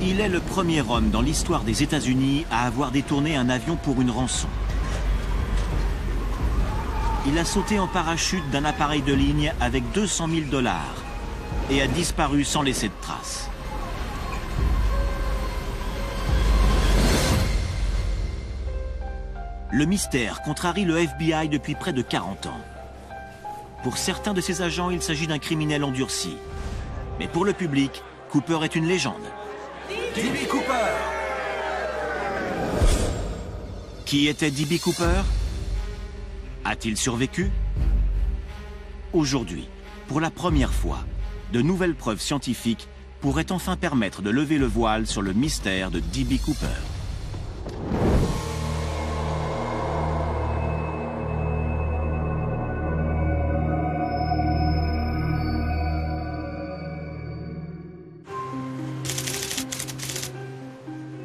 Il est le premier homme dans l'histoire des États-Unis à avoir détourné un avion pour une rançon. Il a sauté en parachute d'un appareil de ligne avec 200 000 $ et a disparu sans laisser de traces. Le mystère contrarie le FBI depuis près de 40 ans. Pour certains de ses agents, il s'agit d'un criminel endurci. Mais pour le public, Cooper est une légende. D.B. Cooper! Qui était D.B. Cooper? A-t-il survécu? Aujourd'hui, pour la première fois, de nouvelles preuves scientifiques pourraient enfin permettre de lever le voile sur le mystère de D.B. Cooper.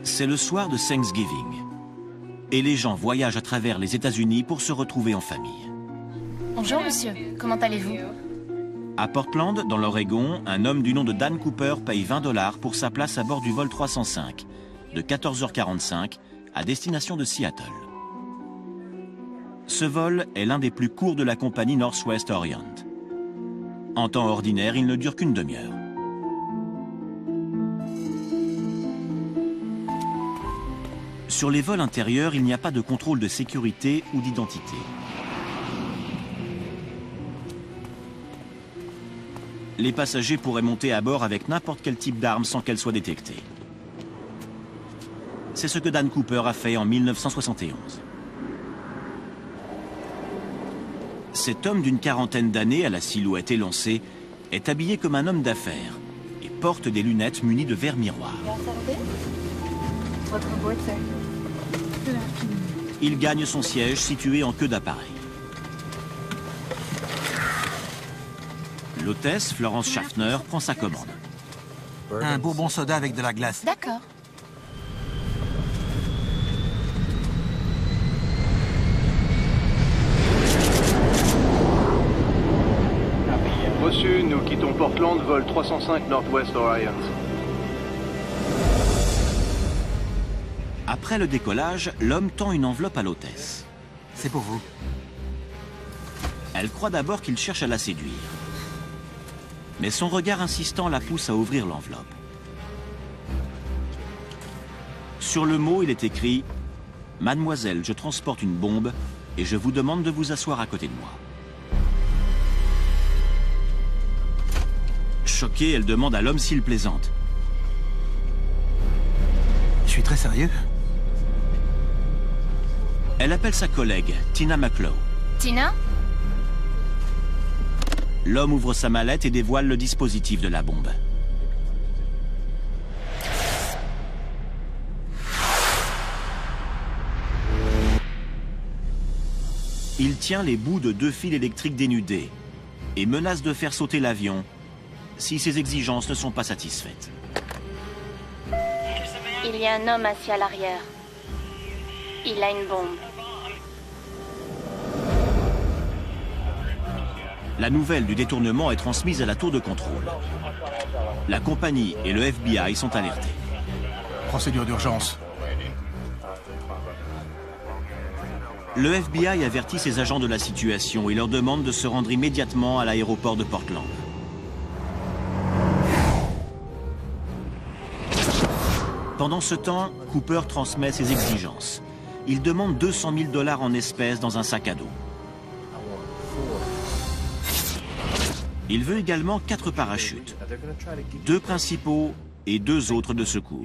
C'est le soir de Thanksgiving. Et les gens voyagent à travers les États-Unis pour se retrouver en famille. Bonjour monsieur, comment allez-vous? À Portland, dans l'Oregon, un homme du nom de Dan Cooper paye 20 $ pour sa place à bord du vol 305, de 14h45 à destination de Seattle. Ce vol est l'un des plus courts de la compagnie Northwest Orient. En temps ordinaire, il ne dure qu'une demi-heure. Sur les vols intérieurs, il n'y a pas de contrôle de sécurité ou d'identité. Les passagers pourraient monter à bord avec n'importe quel type d'arme sans qu'elle soit détectée. C'est ce que Dan Cooper a fait en 1971. Cet homme d'une quarantaine d'années, à la silhouette élancée, est habillé comme un homme d'affaires et porte des lunettes munies de verres miroirs. Il gagne son siège situé en queue d'appareil. L'hôtesse, Florence Schaffner, prend sa commande. Un bourbon soda avec de la glace. D'accord. Reçu, nous quittons Portland, vol 305 Northwest Orient. Après le décollage, l'homme tend une enveloppe à l'hôtesse. C'est pour vous. Elle croit d'abord qu'il cherche à la séduire. Mais son regard insistant la pousse à ouvrir l'enveloppe. Sur le mot, il est écrit « Mademoiselle, je transporte une bombe et je vous demande de vous asseoir à côté de moi. » Choquée, elle demande à l'homme s'il plaisante. Je suis très sérieux. Elle appelle sa collègue, Tina McClough. Tina? L'homme ouvre sa mallette et dévoile le dispositif de la bombe. Il tient les bouts de 2 fils électriques dénudés et menace de faire sauter l'avion si ses exigences ne sont pas satisfaites. Il y a un homme assis à l'arrière. Il a une bombe. La nouvelle du détournement est transmise à la tour de contrôle. La compagnie et le FBI sont alertés. Procédure d'urgence. Le FBI avertit ses agents de la situation et leur demande de se rendre immédiatement à l'aéroport de Portland. Pendant ce temps, Cooper transmet ses exigences. Il demande 200 000 $ en espèces dans un sac à dos. Il veut également 4 parachutes, 2 principaux et 2 autres de secours.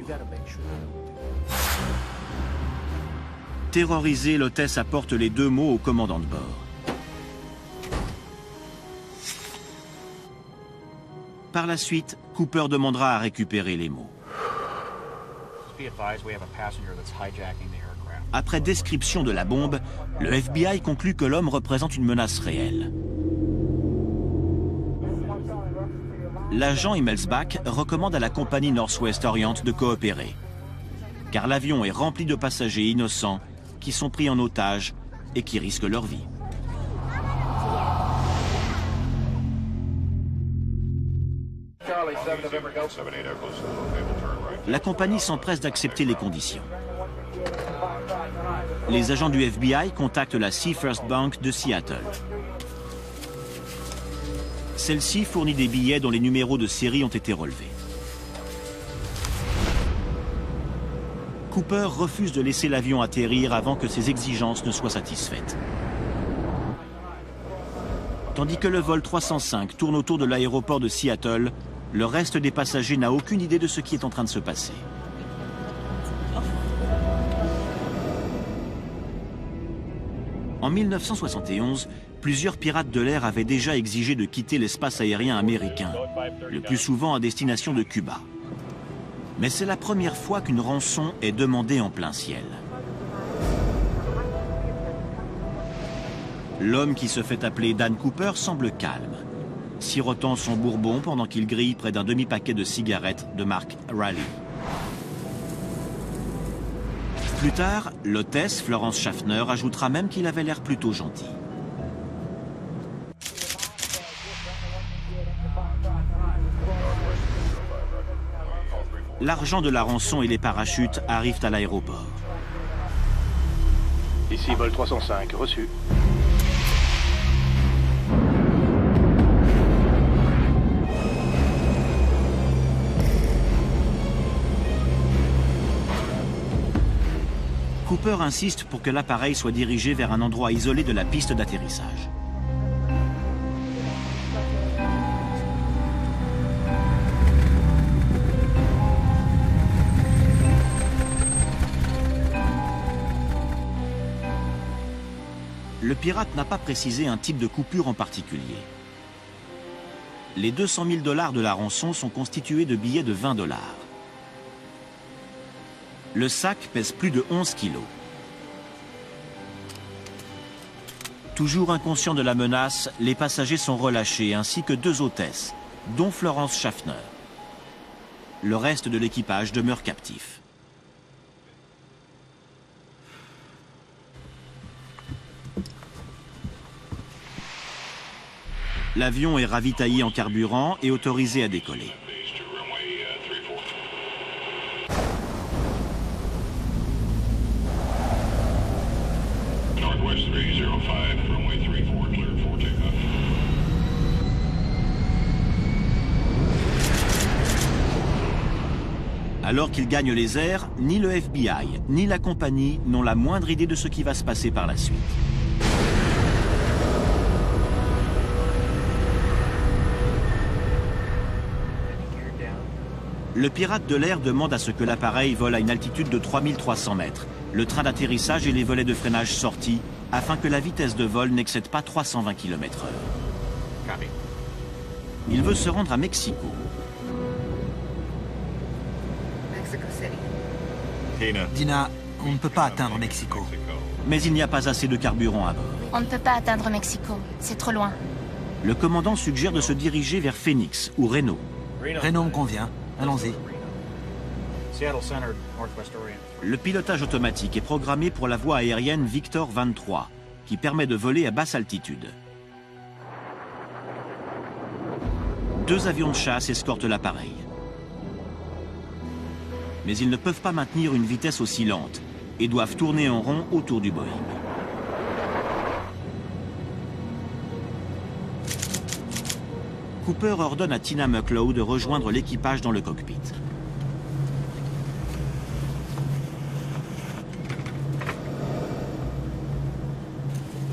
Terrorisée, l'hôtesse apporte les 2 mots au commandant de bord. Par la suite, Cooper demandera à récupérer les mots. Après description de la bombe, le FBI conclut que l'homme représente une menace réelle. L'agent Immelsbach recommande à la compagnie Northwest Orient de coopérer, car l'avion est rempli de passagers innocents qui sont pris en otage et qui risquent leur vie. Charlie, 7 November, go. 7-8 Echo, able turn right. la compagnie s'empresse d'accepter les conditions. Les agents du FBI contactent la Seafirst Bank de Seattle. Celle-ci fournit des billets dont les numéros de série ont été relevés. Cooper refuse de laisser l'avion atterrir avant que ses exigences ne soient satisfaites. Tandis que le vol 305 tourne autour de l'aéroport de Seattle, le reste des passagers n'a aucune idée de ce qui est en train de se passer. En 1971, plusieurs pirates de l'air avaient déjà exigé de quitter l'espace aérien américain, le plus souvent à destination de Cuba. Mais c'est la première fois qu'une rançon est demandée en plein ciel. L'homme qui se fait appeler Dan Cooper semble calme, sirotant son bourbon pendant qu'il grille près d'un demi-paquet de cigarettes de marque Raleigh. Plus tard, l'hôtesse Florence Schaffner ajoutera même qu'il avait l'air plutôt gentil. L'argent de la rançon et les parachutes arrivent à l'aéroport. Ici vol 305, reçu. Cooper insiste pour que l'appareil soit dirigé vers un endroit isolé de la piste d'atterrissage. Le pirate n'a pas précisé un type de coupure en particulier. Les 200 000 $ de la rançon sont constitués de billets de 20 $. Le sac pèse plus de 11 kilos. Toujours inconscients de la menace, les passagers sont relâchés ainsi que 2 hôtesses, dont Florence Schaffner. Le reste de l'équipage demeure captif. L'avion est ravitaillé en carburant et autorisé à décoller. Alors qu'il gagne les airs, ni le FBI, ni la compagnie n'ont la moindre idée de ce qui va se passer par la suite. Le pirate de l'air demande à ce que l'appareil vole à une altitude de 3300 mètres, le train d'atterrissage et les volets de freinage sortis, afin que la vitesse de vol n'excède pas 320 km/h. Il veut se rendre à Mexico. Dina, on ne peut pas atteindre Mexico. Mais il n'y a pas assez de carburant à bord. On ne peut pas atteindre Mexico. C'est trop loin. Le commandant suggère de se diriger vers Phoenix ou Reno. Reno me convient. Allons-y. Le pilotage automatique est programmé pour la voie aérienne Victor 23, qui permet de voler à basse altitude. 2 avions de chasse escortent l'appareil. Mais ils ne peuvent pas maintenir une vitesse aussi lente et doivent tourner en rond autour du Boeing. Cooper ordonne à Tina Mucklow de rejoindre l'équipage dans le cockpit.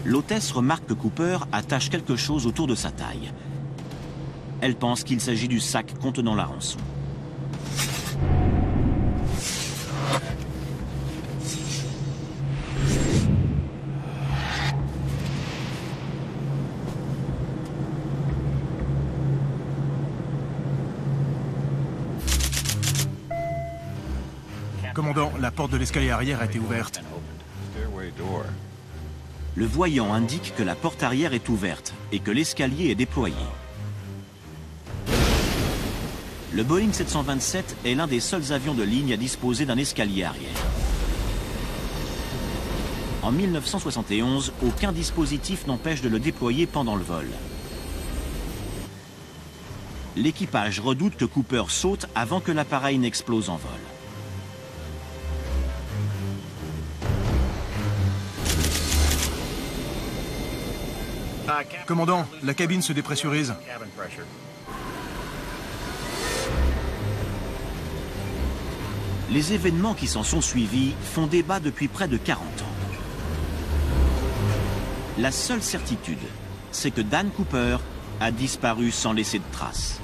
L'hôtesse remarque que Cooper attache quelque chose autour de sa taille. Elle pense qu'il s'agit du sac contenant la rançon. Commandant, la porte de l'escalier arrière a été ouverte. Le voyant indique que la porte arrière est ouverte et que l'escalier est déployé. Le Boeing 727 est l'un des seuls avions de ligne à disposer d'un escalier arrière. En 1971, aucun dispositif n'empêche de le déployer pendant le vol. L'équipage redoute que Cooper saute avant que l'appareil n'explose en vol. Commandant, la cabine se dépressurise. Les événements qui s'en sont suivis font débat depuis près de 40 ans. La seule certitude, c'est que Dan Cooper a disparu sans laisser de traces.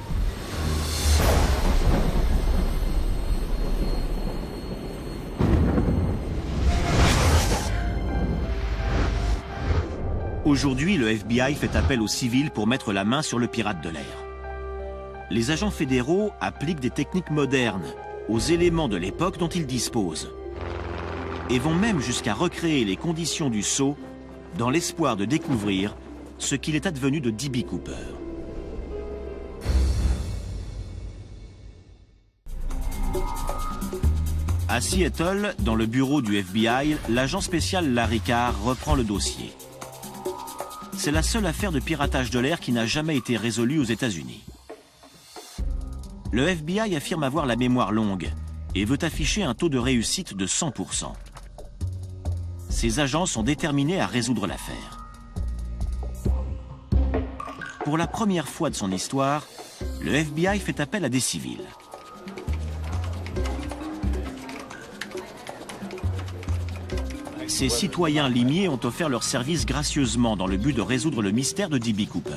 Aujourd'hui, le FBI fait appel aux civils pour mettre la main sur le pirate de l'air. Les agents fédéraux appliquent des techniques modernes aux éléments de l'époque dont ils disposent et vont même jusqu'à recréer les conditions du saut dans l'espoir de découvrir ce qu'il est advenu de D.B. Cooper. À Seattle, dans le bureau du FBI, l'agent spécial Larry Carr reprend le dossier. C'est la seule affaire de piratage de l'air qui n'a jamais été résolue aux États-Unis. Le FBI affirme avoir la mémoire longue et veut afficher un taux de réussite de 100%. Ses agents sont déterminés à résoudre l'affaire. Pour la première fois de son histoire, le FBI fait appel à des civils. Ces citoyens limiers ont offert leur service gracieusement dans le but de résoudre le mystère de D.B. Cooper.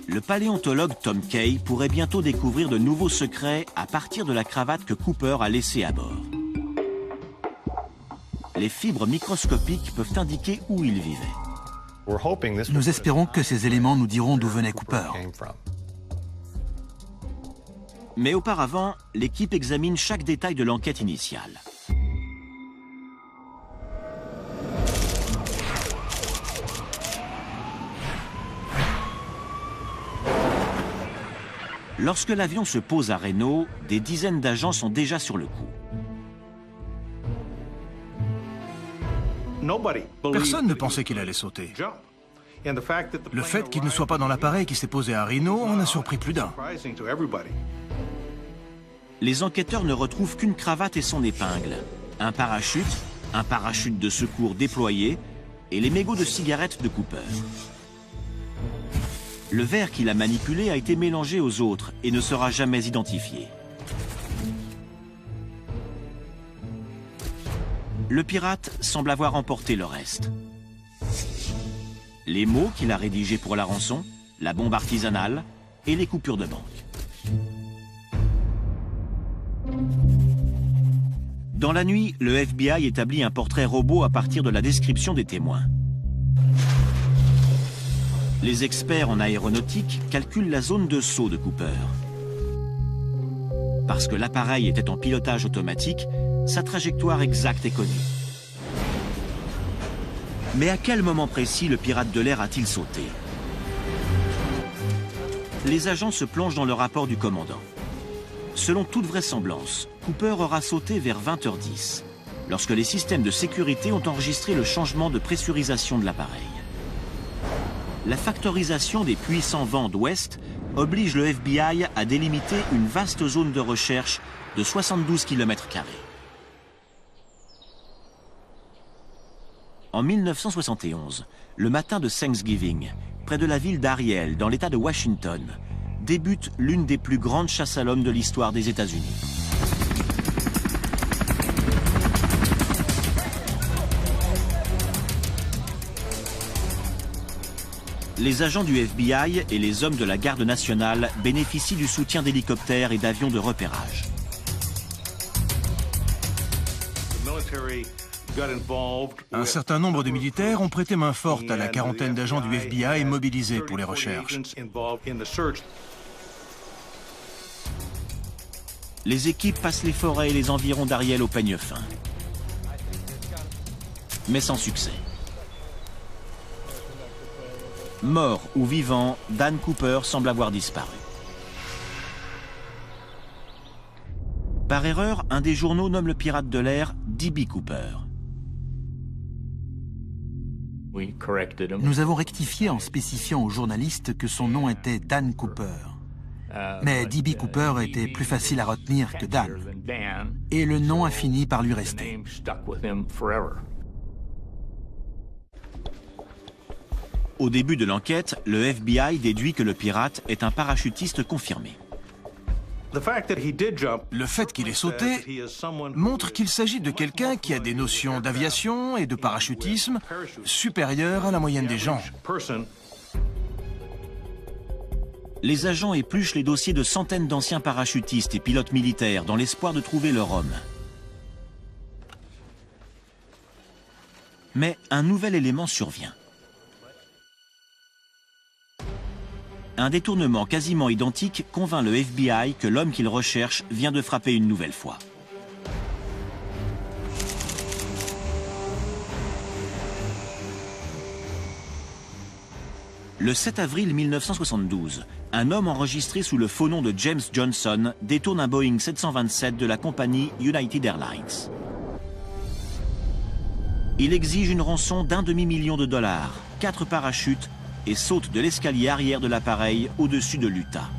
Le paléontologue Tom Kay pourrait bientôt découvrir de nouveaux secrets à partir de la cravate que Cooper a laissée à bord. Les fibres microscopiques peuvent indiquer où il vivait. Nous espérons que ces éléments nous diront d'où venait Cooper. Mais auparavant, l'équipe examine chaque détail de l'enquête initiale. Lorsque l'avion se pose à Reno, des dizaines d'agents sont déjà sur le coup. Personne ne pensait qu'il allait sauter. Le fait qu'il ne soit pas dans l'appareil qui s'est posé à Reno en a surpris plus d'un. Les enquêteurs ne retrouvent qu'une cravate et son épingle, un parachute de secours déployé et les mégots de cigarettes de Cooper. Le verre qu'il a manipulé a été mélangé aux autres et ne sera jamais identifié. Le pirate semble avoir emporté le reste. Les mots qu'il a rédigés pour la rançon, la bombe artisanale et les coupures de banque. Dans la nuit, le FBI établit un portrait robot à partir de la description des témoins. Les experts en aéronautique calculent la zone de saut de Cooper. Parce que l'appareil était en pilotage automatique, sa trajectoire exacte est connue. Mais à quel moment précis le pirate de l'air a-t-il sauté? Les agents se plongent dans le rapport du commandant. Selon toute vraisemblance, Cooper aura sauté vers 20h10, lorsque les systèmes de sécurité ont enregistré le changement de pressurisation de l'appareil. La factorisation des puissants vents d'ouest oblige le FBI à délimiter une vaste zone de recherche de 72 km². En 1971, le matin de Thanksgiving, près de la ville d'Ariel, dans l'État de Washington, débute l'une des plus grandes chasses à l'homme de l'histoire des États-Unis. Les agents du FBI et les hommes de la garde nationale bénéficient du soutien d'hélicoptères et d'avions de repérage. Un certain nombre de militaires ont prêté main forte à la quarantaine d'agents du FBI mobilisés pour les recherches. Les équipes passent les forêts et les environs d'Ariel au peigne fin. Mais sans succès. Mort ou vivant, Dan Cooper semble avoir disparu. Par erreur, un des journaux nomme le pirate de l'air D.B. Cooper. Nous avons rectifié en spécifiant au journaliste que son nom était Dan Cooper. Mais D.B. Cooper était plus facile à retenir que Dan. Et le nom a fini par lui rester. Au début de l'enquête, le FBI déduit que le pirate est un parachutiste confirmé. Le fait qu'il ait sauté montre qu'il s'agit de quelqu'un qui a des notions d'aviation et de parachutisme supérieures à la moyenne des gens. Les agents épluchent les dossiers de centaines d'anciens parachutistes et pilotes militaires dans l'espoir de trouver leur homme. Mais un nouvel élément survient. Un détournement quasiment identique convainc le FBI que l'homme qu'il recherche vient de frapper une nouvelle fois. Le 7 avril 1972, un homme enregistré sous le faux nom de James Johnson détourne un Boeing 727 de la compagnie United Airlines. Il exige une rançon d'1 demi-million de dollars, 4 parachutes et saute de l'escalier arrière de l'appareil au-dessus de l'Utah.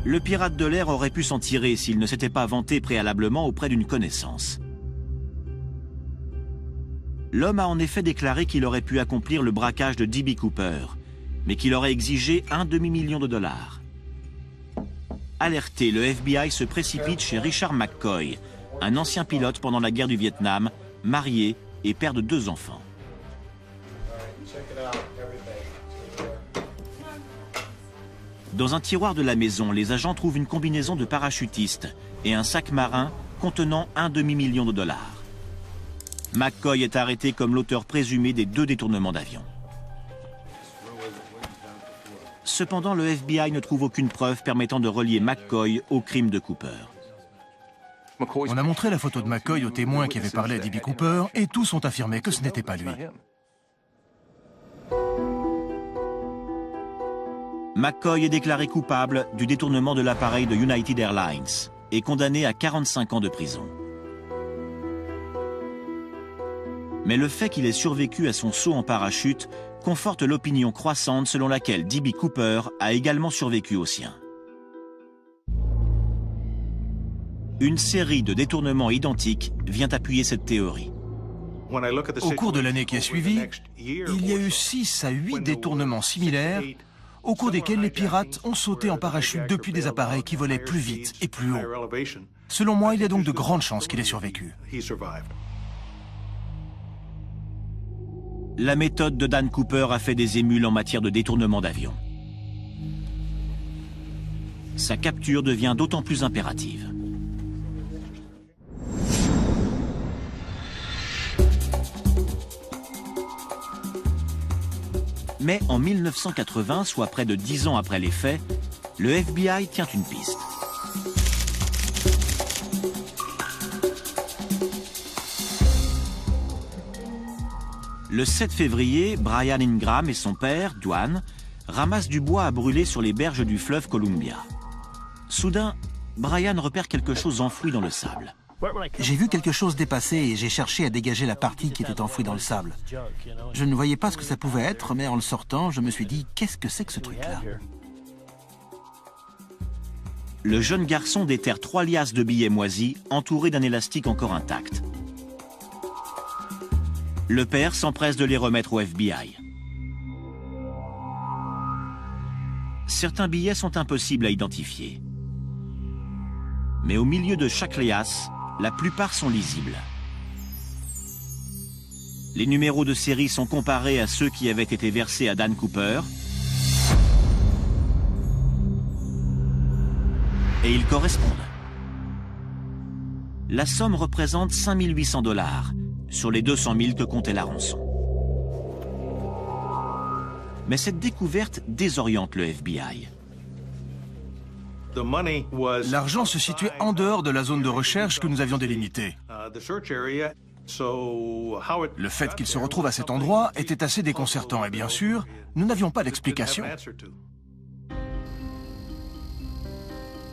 Le pirate de l'air aurait pu s'en tirer s'il ne s'était pas vanté préalablement auprès d'une connaissance. L'homme a en effet déclaré qu'il aurait pu accomplir le braquage de D.B. Cooper, mais qu'il aurait exigé 1 demi-million de dollars. Alerté, le FBI se précipite chez Richard McCoy, un ancien pilote pendant la guerre du Vietnam, marié et père de 2 enfants. Dans un tiroir de la maison, les agents trouvent une combinaison de parachutistes et un sac marin contenant 1 demi-million de dollars. McCoy est arrêté comme l'auteur présumé des 2 détournements d'avion. Cependant, le FBI ne trouve aucune preuve permettant de relier McCoy au crime de Cooper. On a montré la photo de McCoy aux témoins qui avaient parlé à D.B. Cooper et tous ont affirmé que ce n'était pas lui. McCoy est déclaré coupable du détournement de l'appareil de United Airlines et condamné à 45 ans de prison. Mais le fait qu'il ait survécu à son saut en parachute conforte l'opinion croissante selon laquelle D.B. Cooper a également survécu au sien. Une série de détournements identiques vient appuyer cette théorie. Au cours de l'année qui a suivi, il y a eu 6 à 8 détournements similaires au cours desquels les pirates ont sauté en parachute depuis des appareils qui volaient plus vite et plus haut. Selon moi, il y a donc de grandes chances qu'il ait survécu. La méthode de Dan Cooper a fait des émules en matière de détournement d'avion. Sa capture devient d'autant plus impérative. Mais en 1980, soit près de 10 ans après les faits, le FBI tient une piste. Le 7 février, Brian Ingram et son père, Dwan, ramassent du bois à brûler sur les berges du fleuve Columbia. Soudain, Brian repère quelque chose enfoui dans le sable. J'ai vu quelque chose dépasser et j'ai cherché à dégager la partie qui était enfouie dans le sable. Je ne voyais pas ce que ça pouvait être, mais en le sortant, je me suis dit, qu'est-ce que c'est que ce truc-là? Le jeune garçon déterre 3 liasses de billets moisis entourés d'un élastique encore intact. Le père s'empresse de les remettre au FBI. Certains billets sont impossibles à identifier. Mais au milieu de chaque liasse, la plupart sont lisibles. Les numéros de série sont comparés à ceux qui avaient été versés à Dan Cooper. Et ils correspondent. La somme représente 5 800 $ sur les 200 000 que comptait la rançon. Mais cette découverte désoriente le FBI. L'argent se situait en dehors de la zone de recherche que nous avions délimitée. Le fait qu'il se retrouve à cet endroit était assez déconcertant et bien sûr, nous n'avions pas d'explication.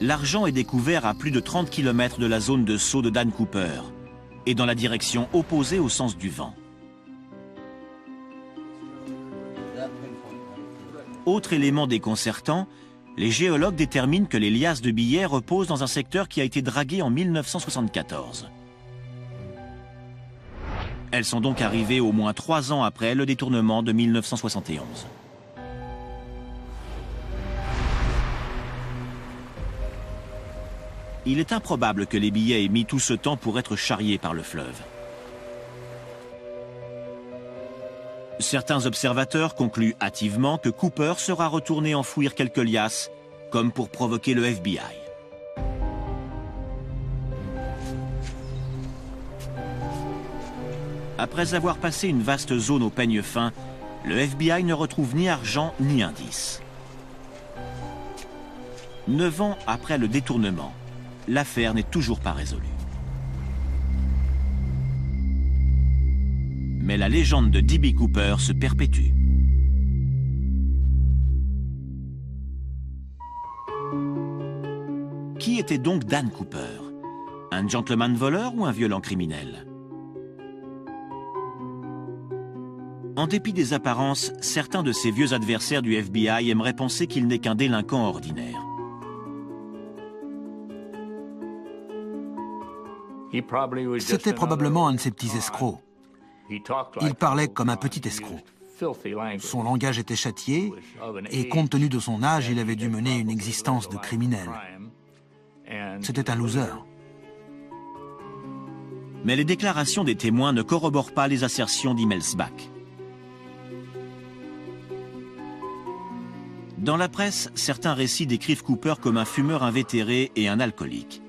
L'argent est découvert à plus de 30 km de la zone de saut de Dan Cooper et dans la direction opposée au sens du vent. Autre élément déconcertant, les géologues déterminent que les liasses de billets reposent dans un secteur qui a été dragué en 1974. Elles sont donc arrivées au moins 3 ans après le détournement de 1971. Il est improbable que les billets aient mis tout ce temps pour être charriés par le fleuve. Certains observateurs concluent hâtivement que Cooper sera retourné enfouir quelques liasses, comme pour provoquer le FBI. Après avoir passé une vaste zone au peigne fin, le FBI ne retrouve ni argent ni indice. 9 ans après le détournement, l'affaire n'est toujours pas résolue. Mais la légende de D.B. Cooper se perpétue. Qui était donc Dan Cooper? Un gentleman voleur ou un violent criminel? En dépit des apparences, certains de ses vieux adversaires du FBI aimeraient penser qu'il n'est qu'un délinquant ordinaire. C'était probablement un de ces petits escrocs. Il parlait comme un petit escroc. Son langage était châtié, et compte tenu de son âge, il avait dû mener une existence de criminel. C'était un loser. Mais les déclarations des témoins ne corroborent pas les assertions d'Immelsbach. Dans la presse, certains récits décrivent Cooper comme un fumeur invétéré et un alcoolique.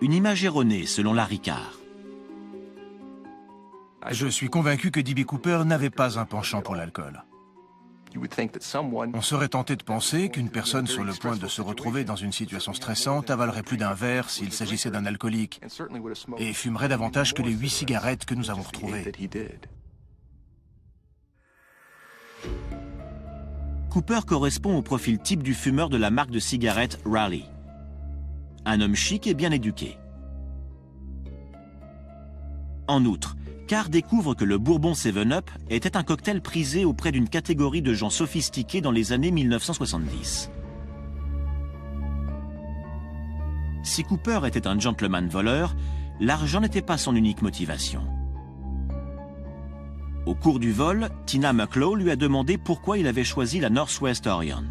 Une image erronée selon Larry Carr. Je suis convaincu que D.B. Cooper n'avait pas un penchant pour l'alcool. On serait tenté de penser qu'une personne sur le point de se retrouver dans une situation stressante avalerait plus d'un verre s'il s'agissait d'un alcoolique et fumerait davantage que les 8 cigarettes que nous avons retrouvées. Cooper correspond au profil type du fumeur de la marque de cigarettes Raleigh. Un homme chic et bien éduqué. En outre, Carr découvre que le Bourbon 7-Up était un cocktail prisé auprès d'une catégorie de gens sophistiqués dans les années 1970. Si Cooper était un gentleman voleur, l'argent n'était pas son unique motivation. Au cours du vol, Tina McClough lui a demandé pourquoi il avait choisi la Northwest Orient.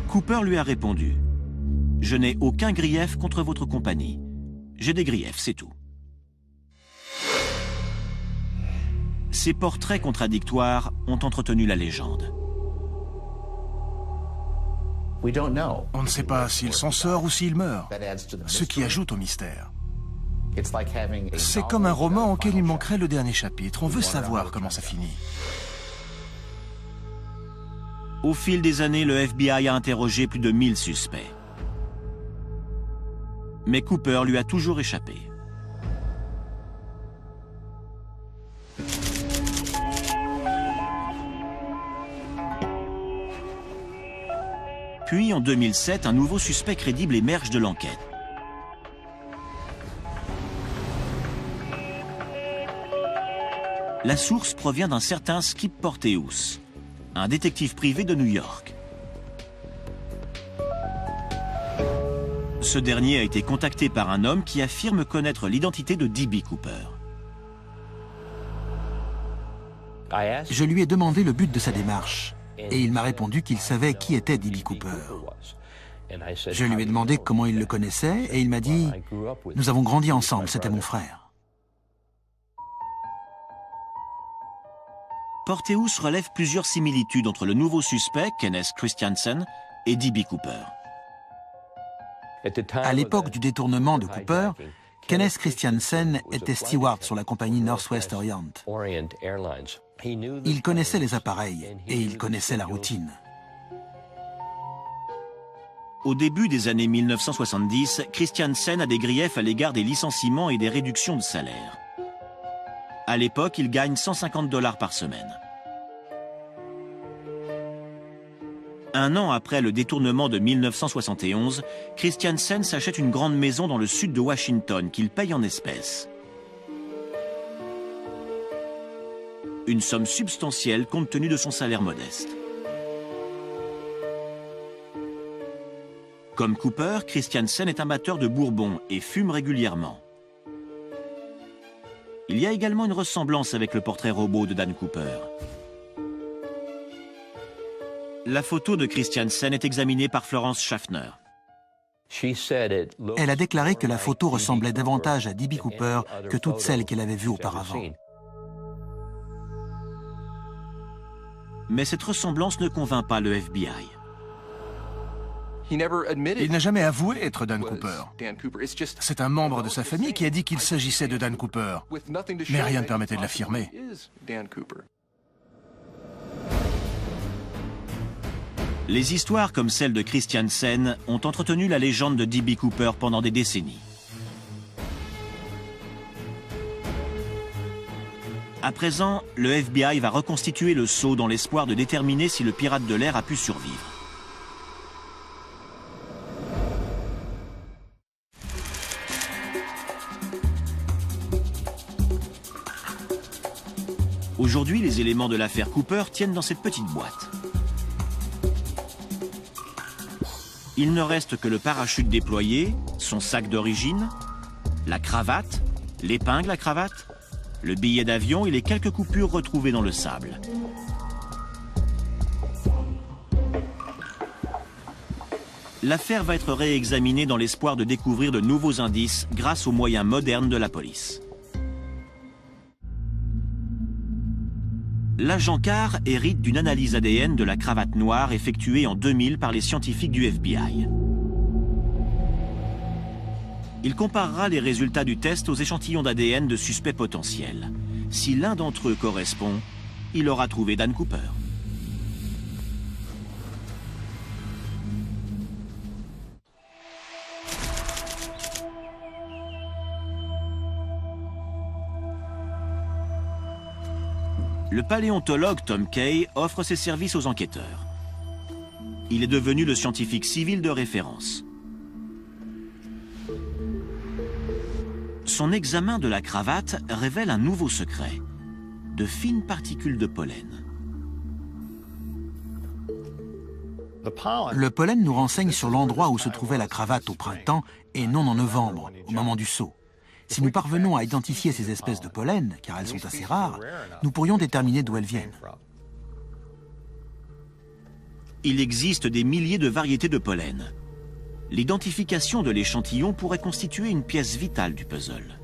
Cooper lui a répondu « Je n'ai aucun grief contre votre compagnie. J'ai des griefs, c'est tout. » Ces portraits contradictoires ont entretenu la légende. On ne sait pas s'il s'en sort ou s'il meurt, ce qui ajoute au mystère. C'est comme un roman auquel il manquerait le dernier chapitre. On veut savoir comment ça finit. Au fil des années, le FBI a interrogé plus de 1000 suspects. Mais Cooper lui a toujours échappé. Puis, en 2007, un nouveau suspect crédible émerge de l'enquête. La source provient d'un certain Skip Porteous, un détective privé de New York. Ce dernier a été contacté par un homme qui affirme connaître l'identité de D.B. Cooper. Je lui ai demandé le but de sa démarche, et il m'a répondu qu'il savait qui était D.B. Cooper. Je lui ai demandé comment il le connaissait, et il m'a dit « Nous avons grandi ensemble, c'était mon frère. » Porteous relève plusieurs similitudes entre le nouveau suspect, Kenneth Christiansen, et D.B. Cooper. À l'époque du détournement de Cooper, Kenneth Christiansen était steward sur la compagnie Northwest Orient. Il connaissait les appareils et il connaissait la routine. Au début des années 1970, Christiansen a des griefs à l'égard des licenciements et des réductions de salaire. À l'époque, il gagne $150 par semaine. Un an après le détournement de 1971, Christiansen s'achète une grande maison dans le sud de Washington qu'il paye en espèces. Une somme substantielle compte tenu de son salaire modeste. Comme Cooper, Christiansen est amateur de bourbon et fume régulièrement. Il y a également une ressemblance avec le portrait robot de Dan Cooper. La photo de Christiansen est examinée par Florence Schaffner. Elle a déclaré que la photo ressemblait davantage à D.B. Cooper que toutes celles qu'elle avait vues auparavant. Mais cette ressemblance ne convainc pas le FBI. Il n'a jamais avoué être Dan Cooper. C'est un membre de sa famille qui a dit qu'il s'agissait de Dan Cooper, mais rien ne permettait de l'affirmer. Les histoires comme celle de Christiansen ont entretenu la légende de D.B. Cooper pendant des décennies. À présent, le FBI va reconstituer le sceau dans l'espoir de déterminer si le pirate de l'air a pu survivre. Aujourd'hui, les éléments de l'affaire Cooper tiennent dans cette petite boîte. Il ne reste que le parachute déployé, son sac d'origine, la cravate, l'épingle à cravate, le billet d'avion et les quelques coupures retrouvées dans le sable. L'affaire va être réexaminée dans l'espoir de découvrir de nouveaux indices grâce aux moyens modernes de la police. L'agent Carr hérite d'une analyse ADN de la cravate noire effectuée en 2000 par les scientifiques du FBI. Il comparera les résultats du test aux échantillons d'ADN de suspects potentiels. Si l'un d'entre eux correspond, il aura trouvé Dan Cooper. Le paléontologue Tom Kay offre ses services aux enquêteurs. Il est devenu le scientifique civil de référence. Son examen de la cravate révèle un nouveau secret, de fines particules de pollen. Le pollen nous renseigne sur l'endroit où se trouvait la cravate au printemps et non en novembre, au moment du saut. Si nous parvenons à identifier ces espèces de pollen, car elles sont assez rares, nous pourrions déterminer d'où elles viennent. Il existe des milliers de variétés de pollen. L'identification de l'échantillon pourrait constituer une pièce vitale du puzzle.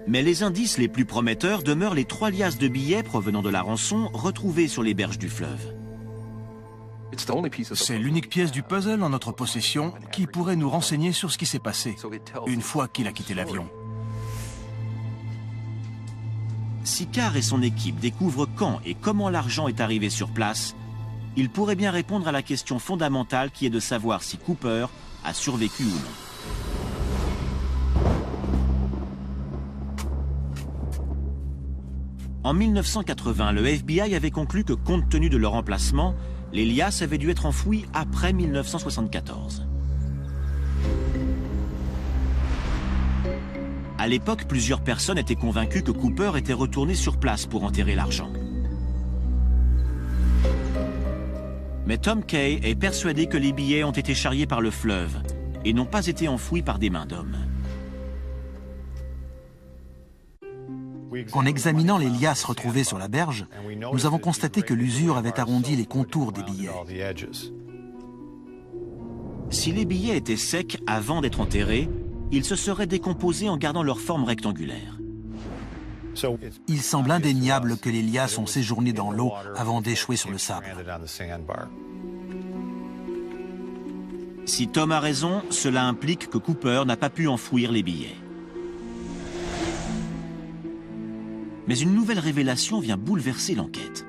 Mais les indices les plus prometteurs demeurent les 3 liasses de billets provenant de la rançon retrouvées sur les berges du fleuve. C'est l'unique pièce du puzzle en notre possession qui pourrait nous renseigner sur ce qui s'est passé une fois qu'il a quitté l'avion. Si Carr et son équipe découvrent quand et comment l'argent est arrivé sur place, ils pourraient bien répondre à la question fondamentale qui est de savoir si Cooper a survécu ou non. En 1980, le FBI avait conclu que compte tenu de leur emplacement, les liasses avaient dû être enfouies après 1974. À l'époque, plusieurs personnes étaient convaincues que Cooper était retourné sur place pour enterrer l'argent. Mais Tom Kay est persuadé que les billets ont été charriés par le fleuve et n'ont pas été enfouis par des mains d'hommes. En examinant les liasses retrouvées sur la berge, nous avons constaté que l'usure avait arrondi les contours des billets. Si les billets étaient secs avant d'être enterrés, ils se seraient décomposés en gardant leur forme rectangulaire. Il semble indéniable que les liasses ont séjourné dans l'eau avant d'échouer sur le sable. Si Tom a raison, cela implique que Cooper n'a pas pu enfouir les billets. Mais une nouvelle révélation vient bouleverser l'enquête.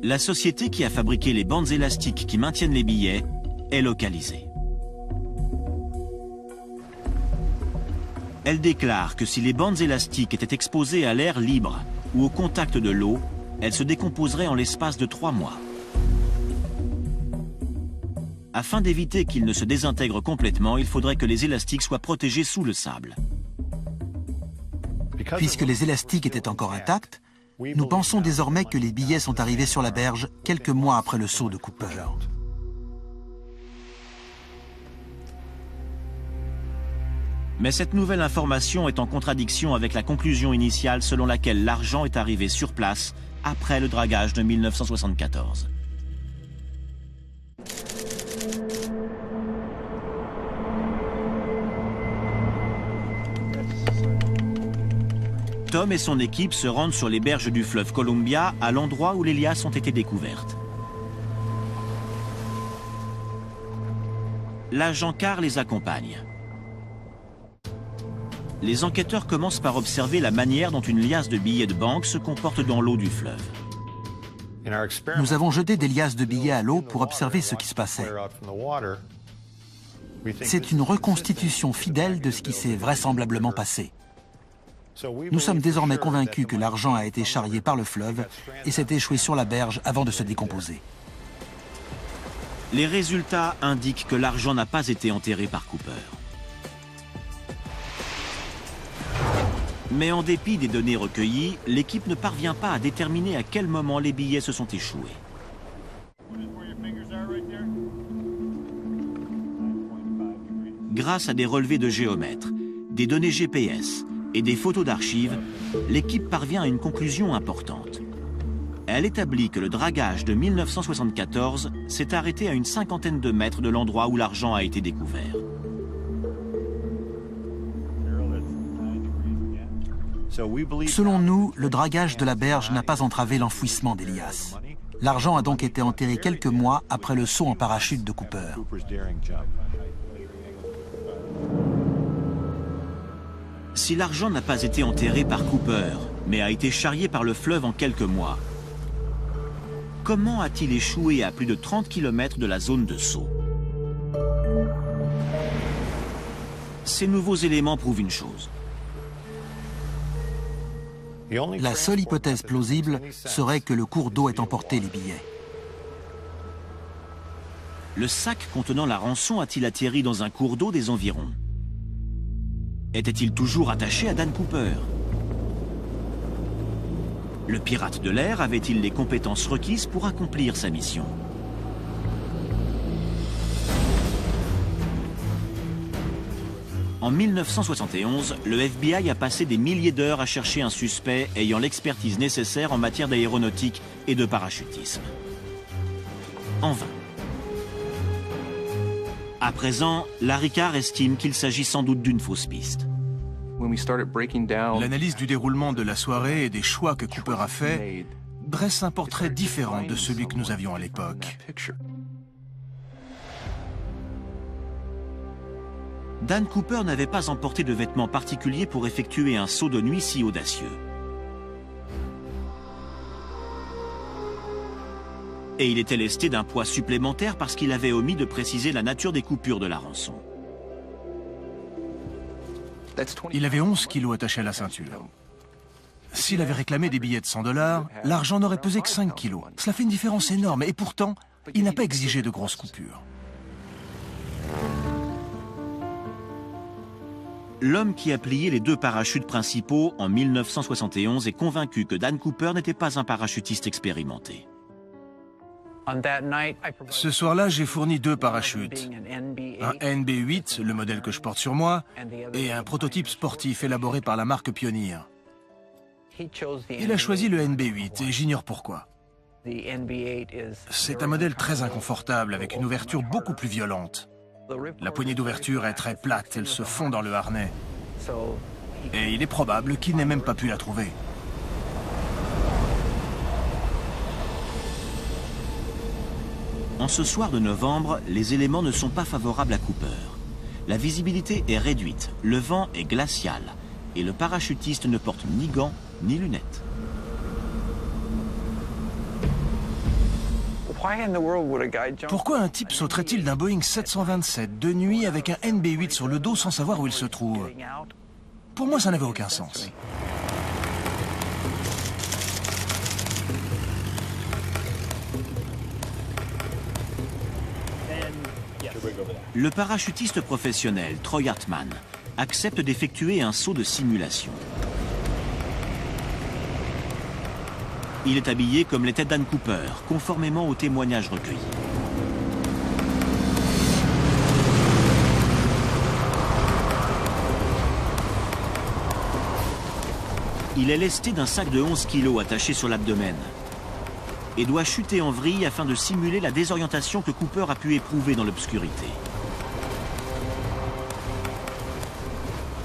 La société qui a fabriqué les bandes élastiques qui maintiennent les billets est localisée. Elle déclare que si les bandes élastiques étaient exposées à l'air libre ou au contact de l'eau, elles se décomposeraient en l'espace de 3 mois. Afin d'éviter qu'ils ne se désintègrent complètement, il faudrait que les élastiques soient protégés sous le sable. Puisque les élastiques étaient encore intacts, nous pensons désormais que les billets sont arrivés sur la berge quelques mois après le saut de Cooper. Mais cette nouvelle information est en contradiction avec la conclusion initiale selon laquelle l'argent est arrivé sur place après le dragage de 1974. Tom et son équipe se rendent sur les berges du fleuve Columbia, à l'endroit où les liasses ont été découvertes. L'agent Carr les accompagne. Les enquêteurs commencent par observer la manière dont une liasse de billets de banque se comporte dans l'eau du fleuve. Nous avons jeté des liasses de billets à l'eau pour observer ce qui se passait. C'est une reconstitution fidèle de ce qui s'est vraisemblablement passé. Nous sommes désormais convaincus que l'argent a été charrié par le fleuve et s'est échoué sur la berge avant de se décomposer. Les résultats indiquent que l'argent n'a pas été enterré par Cooper. Mais en dépit des données recueillies, l'équipe ne parvient pas à déterminer à quel moment les billets se sont échoués. Grâce à des relevés de géomètres, des données GPS et des photos d'archives, l'équipe parvient à une conclusion importante. Elle établit que le dragage de 1974 s'est arrêté à une 50aine de mètres de l'endroit où l'argent a été découvert. Selon nous, le dragage de la berge n'a pas entravé l'enfouissement des liasses. L'argent a donc été enterré quelques mois après le saut en parachute de Cooper. Si l'argent n'a pas été enterré par Cooper, mais a été charrié par le fleuve en quelques mois, comment a-t-il échoué à plus de 30 km de la zone de saut? Ces nouveaux éléments prouvent une chose. La seule hypothèse plausible serait que le cours d'eau ait emporté les billets. Le sac contenant la rançon a-t-il atterri dans un cours d'eau des environs? Était-il toujours attaché à Dan Cooper? Le pirate de l'air avait-il les compétences requises pour accomplir sa mission? En 1971, le FBI a passé des milliers d'heures à chercher un suspect ayant l'expertise nécessaire en matière d'aéronautique et de parachutisme. En vain. À présent, Larry Carr estime qu'il s'agit sans doute d'une fausse piste. L'analyse du déroulement de la soirée et des choix que Cooper a fait dresse un portrait différent de celui que nous avions à l'époque. Dan Cooper n'avait pas emporté de vêtements particuliers pour effectuer un saut de nuit si audacieux. Et il était lesté d'un poids supplémentaire parce qu'il avait omis de préciser la nature des coupures de la rançon. Il avait 11 kilos attachés à la ceinture. S'il avait réclamé des billets de $100, l'argent n'aurait pesé que 5 kilos. Cela fait une différence énorme et pourtant, il n'a pas exigé de grosses coupures. L'homme qui a plié les 2 parachutes principaux en 1971 est convaincu que Dan Cooper n'était pas un parachutiste expérimenté. Ce soir-là, j'ai fourni 2 parachutes. Un NB8, le modèle que je porte sur moi, et un prototype sportif élaboré par la marque Pioneer. Il a choisi le NB8 et j'ignore pourquoi. C'est un modèle très inconfortable avec une ouverture beaucoup plus violente. La poignée d'ouverture est très plate, elle se fond dans le harnais. Et il est probable qu'il n'ait même pas pu la trouver. En ce soir de novembre, les éléments ne sont pas favorables à Cooper. La visibilité est réduite, le vent est glacial et le parachutiste ne porte ni gants ni lunettes. Pourquoi un type sauterait-il d'un Boeing 727 de nuit avec un NB8 sur le dos sans savoir où il se trouve? Pour moi, ça n'avait aucun sens. Le parachutiste professionnel Troy Hartman accepte d'effectuer un saut de simulation. Il est habillé comme l'était Dan Cooper, conformément aux témoignages recueillis. Il est lesté d'un sac de 11 kilos attaché sur l'abdomen et doit chuter en vrille afin de simuler la désorientation que Cooper a pu éprouver dans l'obscurité.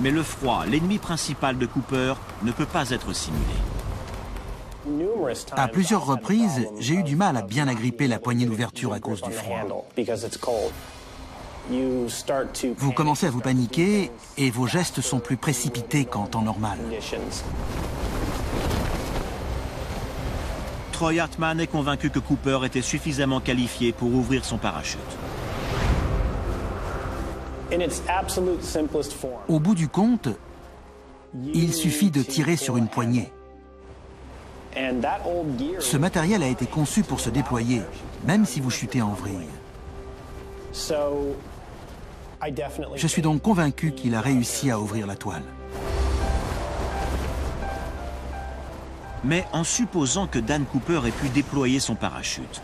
Mais le froid, l'ennemi principal de Cooper, ne peut pas être simulé. À plusieurs reprises, j'ai eu du mal à bien agripper la poignée d'ouverture à cause du froid. Vous commencez à vous paniquer et vos gestes sont plus précipités qu'en temps normal. Troy Hartman est convaincu que Cooper était suffisamment qualifié pour ouvrir son parachute. Au bout du compte, il suffit de tirer sur une poignée. Ce matériel a été conçu pour se déployer, même si vous chutez en vrille. Je suis donc convaincu qu'il a réussi à ouvrir la toile. Mais en supposant que Dan Cooper ait pu déployer son parachute,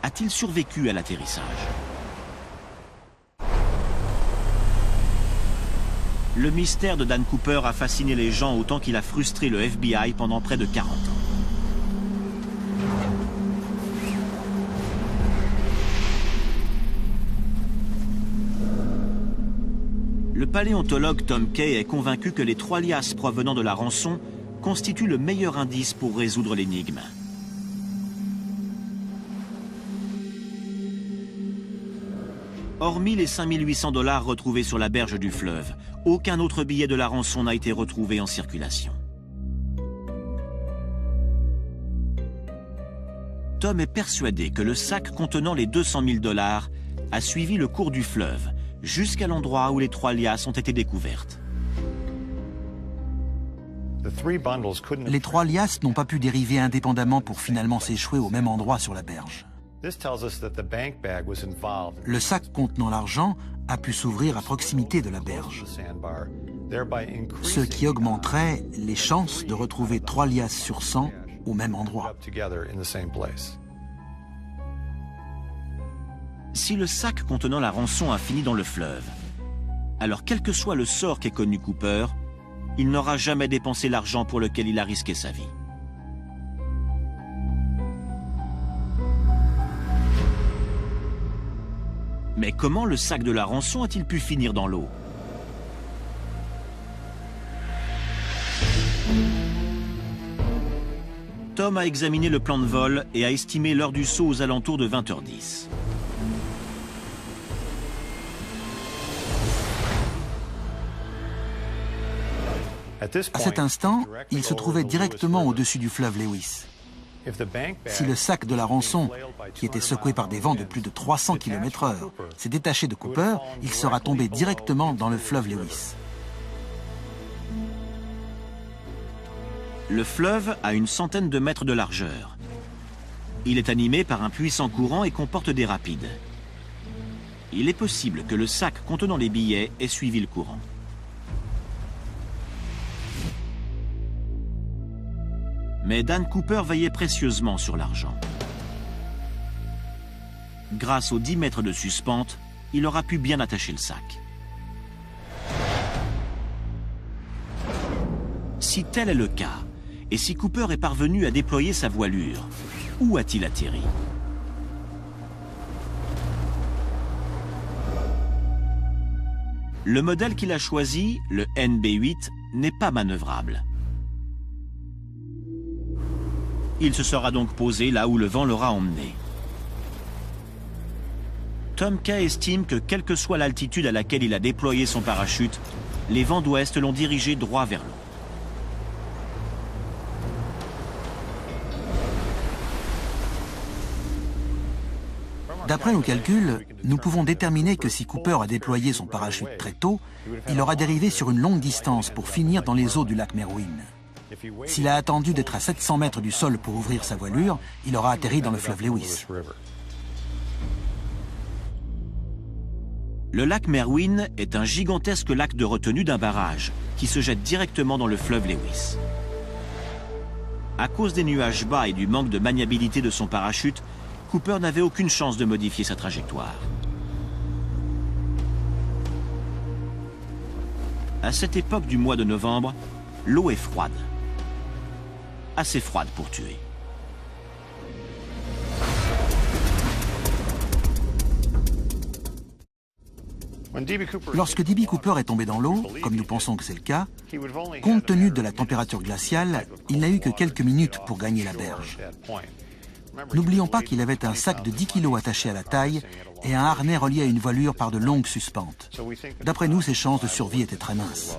a-t-il survécu à l'atterrissage? Le mystère de Dan Cooper a fasciné les gens autant qu'il a frustré le FBI pendant près de 40 ans. Le paléontologue Tom Kay est convaincu que les 3 liasses provenant de la rançon constituent le meilleur indice pour résoudre l'énigme. Hormis les 5 800 $ retrouvés sur la berge du fleuve, aucun autre billet de la rançon n'a été retrouvé en circulation. Tom est persuadé que le sac contenant les 200 000 $ a suivi le cours du fleuve, jusqu'à l'endroit où les 3 liasses ont été découvertes. Les 3 liasses n'ont pas pu dériver indépendamment pour finalement s'échouer au même endroit sur la berge. Le sac contenant l'argent a pu s'ouvrir à proximité de la berge, ce qui augmenterait les chances de retrouver 3 liasses sur 100 au même endroit. Si le sac contenant la rançon a fini dans le fleuve, alors quel que soit le sort qu'ait connu Cooper, il n'aura jamais dépensé l'argent pour lequel il a risqué sa vie. Mais comment le sac de la rançon a-t-il pu finir dans l'eau? Tom a examiné le plan de vol et a estimé l'heure du saut aux alentours de 20h10. À cet instant, il se trouvait directement au-dessus du fleuve Lewis. Si le sac de la rançon, qui était secoué par des vents de plus de 300 km/h, s'est détaché de Cooper, il sera tombé directement dans le fleuve Lewis. Le fleuve a une centaine de mètres de largeur. Il est animé par un puissant courant et comporte des rapides. Il est possible que le sac contenant les billets ait suivi le courant. Mais Dan Cooper veillait précieusement sur l'argent. Grâce aux 10 mètres de suspente, il aura pu bien attacher le sac. Si tel est le cas, et si Cooper est parvenu à déployer sa voilure, où a-t-il atterri? Le modèle qu'il a choisi, le NB8, n'est pas manœuvrable. Il se sera donc posé là où le vent l'aura emmené. Tom Kay estime que quelle que soit l'altitude à laquelle il a déployé son parachute, les vents d'ouest l'ont dirigé droit vers l'eau. D'après nos calculs, nous pouvons déterminer que si Cooper a déployé son parachute très tôt, il aura dérivé sur une longue distance pour finir dans les eaux du lac Merwin. S'il a attendu d'être à 700 mètres du sol pour ouvrir sa voilure, il aura atterri dans le fleuve Lewis. Le lac Merwin est un gigantesque lac de retenue d'un barrage qui se jette directement dans le fleuve Lewis. À cause des nuages bas et du manque de maniabilité de son parachute, Cooper n'avait aucune chance de modifier sa trajectoire. À cette époque du mois de novembre, l'eau est froide. Assez froide pour tuer. Lorsque D.B. Cooper est tombé dans l'eau, comme nous pensons que c'est le cas, compte tenu de la température glaciale, il n'a eu que quelques minutes pour gagner la berge. N'oublions pas qu'il avait un sac de 10 kg attaché à la taille et un harnais relié à une voilure par de longues suspentes. D'après nous, ses chances de survie étaient très minces.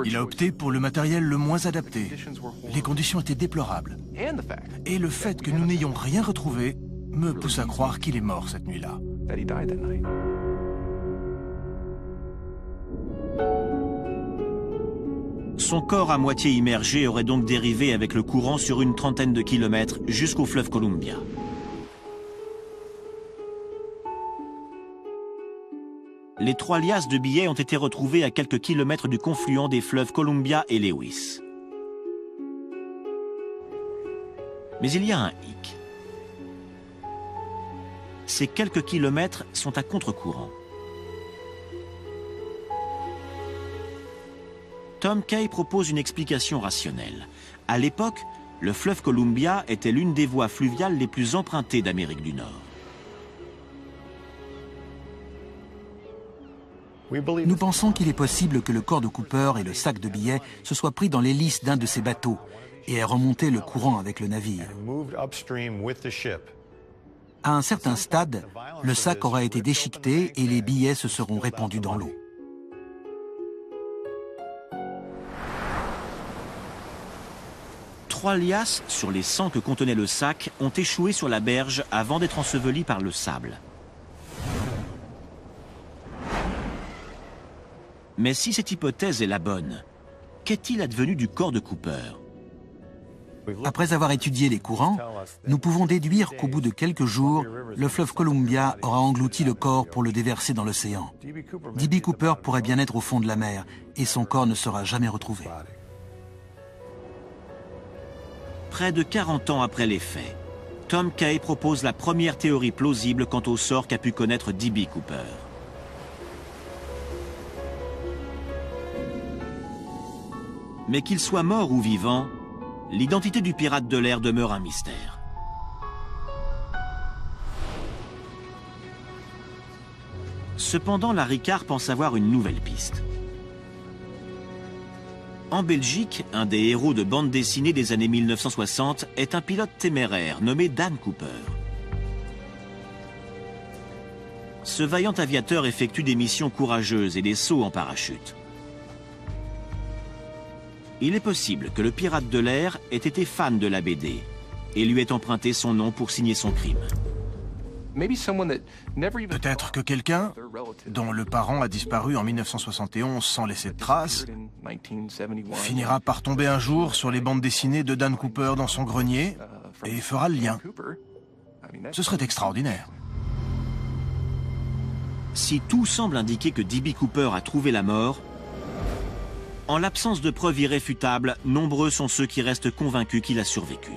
Il a opté pour le matériel le moins adapté. Les conditions étaient déplorables. Et le fait que nous n'ayons rien retrouvé me pousse à croire qu'il est mort cette nuit-là. Son corps à moitié immergé aurait donc dérivé avec le courant sur une trentaine de kilomètres jusqu'au fleuve Columbia. Les 3 liasses de billets ont été retrouvées à quelques kilomètres du confluent des fleuves Columbia et Lewis. Mais il y a un hic. Ces quelques kilomètres sont à contre-courant. Tom Kay propose une explication rationnelle. À l'époque, le fleuve Columbia était l'une des voies fluviales les plus empruntées d'Amérique du Nord. Nous pensons qu'il est possible que le corps de Cooper et le sac de billets se soient pris dans l'hélice d'un de ces bateaux et aient remonté le courant avec le navire. À un certain stade, le sac aura été déchiqueté et les billets se seront répandus dans l'eau. Trois liasses sur les 100 que contenait le sac ont échoué sur la berge avant d'être ensevelies par le sable. Mais si cette hypothèse est la bonne, qu'est-il advenu du corps de Cooper? Après avoir étudié les courants, nous pouvons déduire qu'au bout de quelques jours, le fleuve Columbia aura englouti le corps pour le déverser dans l'océan. D.B. Cooper pourrait bien être au fond de la mer et son corps ne sera jamais retrouvé. Près de 40 ans après les faits, Tom Kay propose la première théorie plausible quant au sort qu'a pu connaître D.B. Cooper. Mais qu'il soit mort ou vivant, l'identité du pirate de l'air demeure un mystère. Cependant, Larry Carr pense avoir une nouvelle piste. En Belgique, un des héros de bande dessinée des années 1960 est un pilote téméraire nommé Dan Cooper. Ce vaillant aviateur effectue des missions courageuses et des sauts en parachute. Il est possible que le pirate de l'air ait été fan de la BD et lui ait emprunté son nom pour signer son crime. Peut-être que quelqu'un, dont le parent a disparu en 1971 sans laisser de traces, finira par tomber un jour sur les bandes dessinées de Dan Cooper dans son grenier et fera le lien. Ce serait extraordinaire. Si tout semble indiquer que D.B. Cooper a trouvé la mort, en l'absence de preuves irréfutables, nombreux sont ceux qui restent convaincus qu'il a survécu.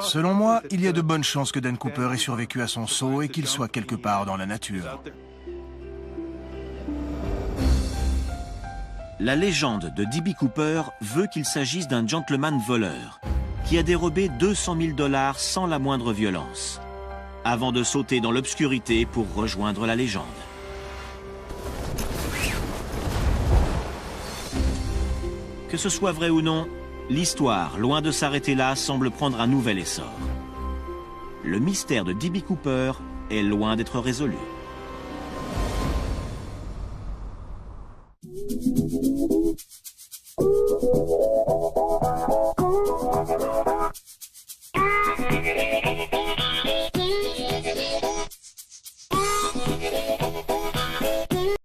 Selon moi, il y a de bonnes chances que Dan Cooper ait survécu à son saut et qu'il soit quelque part dans la nature. La légende de D.B. Cooper veut qu'il s'agisse d'un gentleman voleur qui a dérobé 200 000 $ sans la moindre violence, avant de sauter dans l'obscurité pour rejoindre la légende. Que ce soit vrai ou non, l'histoire, loin de s'arrêter là, semble prendre un nouvel essor. Le mystère de D.B. Cooper est loin d'être résolu.